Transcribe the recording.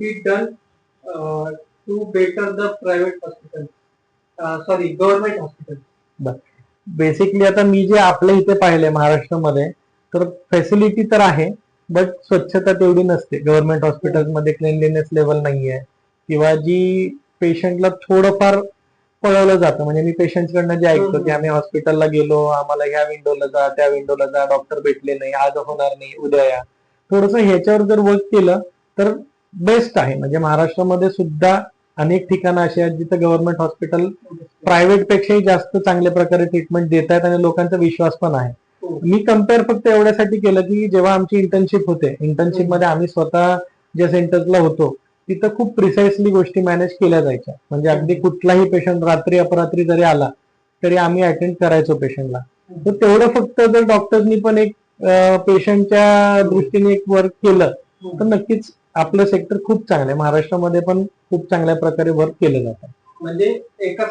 be done to better the private hospital? Sorry, government hospital. Basically आता मी जे आपल्या इथे पाहिले महाराष्ट्रामध्ये, तर फॅसिलिटी तर आहे, बट स्वच्छता तेवढी नसते. गव्हर्नमेंट हॉस्पिटलमध्ये क्लिनलीनेस लेवल नाहीये, किंवा जी पेशंटला थोडंफार पळवलं जातं. म्हणजे मी पेशंटकडनं जे ऐकतो की आम्ही हॉस्पिटलला गेलो, आम्हाला ह्या विंडोला जा, त्या विंडोला जा, डॉक्टर भेटले नाही, आज होणार नाही, उद्या या. थोडंसं ह्याच्यावर जर वर्क केलं तर बेस्ट आहे. म्हणजे महाराष्ट्रामध्ये सुद्धा अनेक ठिकाणं अशी आहेत जिथे गव्हर्नमेंट हॉस्पिटल प्रायव्हेट पेक्षाही जास्त चांगल्या प्रकारे ट्रीटमेंट देत आहेत आणि लोकांचा विश्वास पण आहे. मी कम्पेअर फक्त एवढ्यासाठी केलं की जेव्हा आमची इंटर्नशिप होते, इंटर्नशिप मध्ये आम्ही स्वतः ज्या सेंटरला होतो तिथं खूप प्रिसाइसली गोष्टी मॅनेज केल्या जायच्या. म्हणजे अगदी कुठलाही पेशंट रात्री अपरात्री जरी आला तरी आम्ही अटेंड करायचो पेशंटला. तर तेवढं फक्त जर डॉक्टरनी पण एक पेशंटच्या दृष्टीने एक वर्क केलं तर नक्कीच आपलं सेक्टर खूप चांगलं आहे. महाराष्ट्रामध्ये पण खूप चांगल्या प्रकारे वर्क केलं जातं. म्हणजे एका